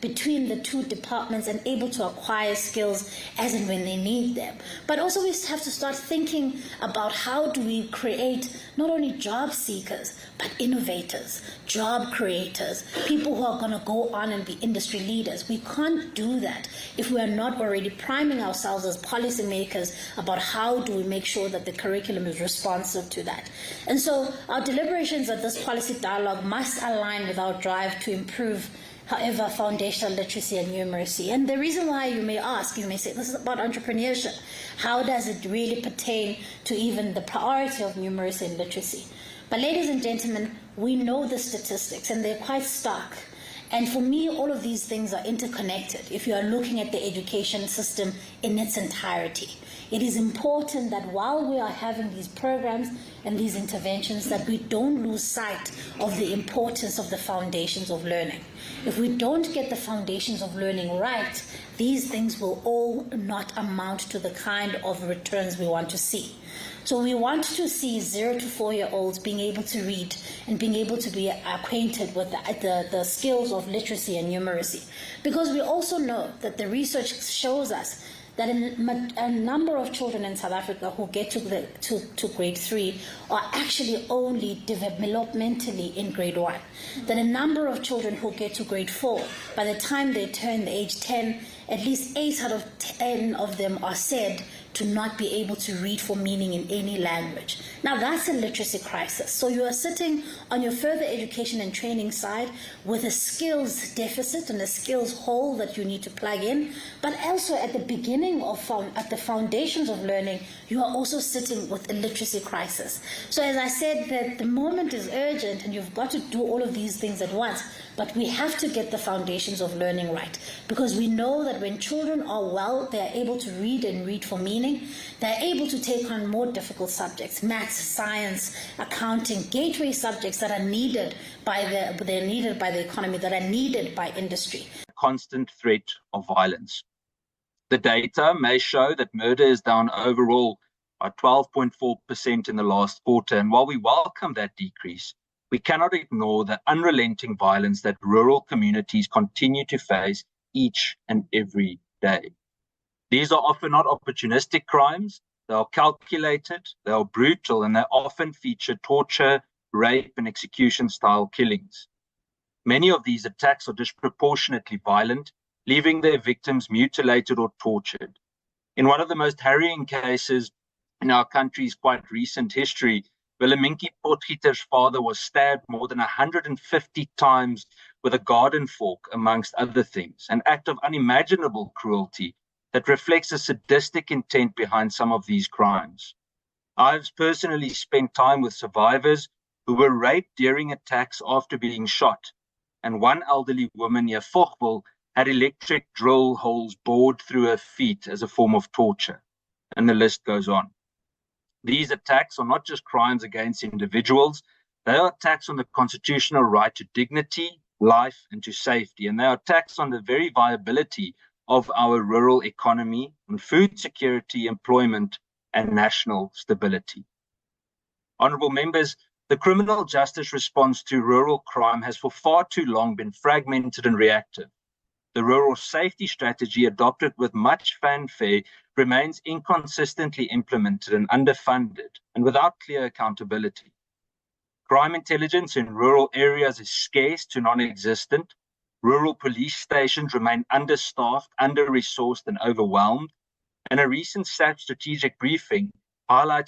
between the two departments and able to acquire skills as and when they need them. But also we have to start thinking about how do we create not only job seekers, but innovators, job creators, people who are going to go on and be industry leaders. We can't do that if we are not already priming ourselves as policymakers about how do we make sure that the curriculum is responsive to that. And so our deliberations at this policy dialogue must align with our drive to improve, however, foundational literacy and numeracy. And the reason why, you may ask, you may say, this is about entrepreneurship. How does it really pertain to even the priority of numeracy and literacy? But ladies and gentlemen, we know the statistics and they're quite stark. And for me, all of these things are interconnected if you are looking at the education system in its entirety. It is important that while we are having these programs and these interventions, that we don't lose sight of the importance of the foundations of learning. If we don't get the foundations of learning right, these things will all not amount to the kind of returns we want to see. So we want to see 0 to 4-year-olds being able to read and being able to be acquainted with the skills of literacy and numeracy. Because we also know that the research shows us that a number of children in South Africa who get to grade 3 are actually only developmentally in grade 1. That a number of children who get to grade 4, by the time they turn the age 10, at least 8 out of 10 of them are said to not be able to read for meaning in any language. Now that's a literacy crisis. So you are sitting on your further education and training side with a skills deficit and a skills hole that you need to plug in, but also at the beginning of, at the foundations of learning, you are also sitting with a literacy crisis. So as I said, that the moment is urgent and you've got to do all of these things at once, but we have to get the foundations of learning right, because we know that when children are well, they are able to read and read for meaning. They're able to take on more difficult subjects, maths, science, accounting, gateway subjects that are needed by the economy, that are needed by industry. Constant threat of violence. The data may show that murder is down overall by 12.4% in the last quarter, and while we welcome that decrease, we cannot ignore the unrelenting violence that rural communities continue to face each and every day. These are often not opportunistic crimes. They are calculated, they are brutal, and they often feature torture, rape, and execution-style killings. Many of these attacks are disproportionately violent, leaving their victims mutilated or tortured. In one of the most harrowing cases in our country's quite recent history, Willemientjie Potgieter's father was stabbed more than 150 times with a garden fork, amongst other things, an act of unimaginable cruelty that reflects a sadistic intent behind some of these crimes. I've personally spent time with survivors who were raped during attacks after being shot, and one elderly woman near Fochville had electric drill holes bored through her feet as a form of torture, and the list goes on. These attacks are not just crimes against individuals, they are attacks on the constitutional right to dignity, life, and to safety, and they are attacks on the very viability of our rural economy, on food security, employment, and national stability. Honourable members, the criminal justice response to rural crime has for far too long been fragmented and reactive. The rural safety strategy adopted with much fanfare remains inconsistently implemented and underfunded and without clear accountability. Crime intelligence in rural areas is scarce to non-existent. Rural police stations remain understaffed, under-resourced, and overwhelmed. And a recent SAT strategic briefing highlighted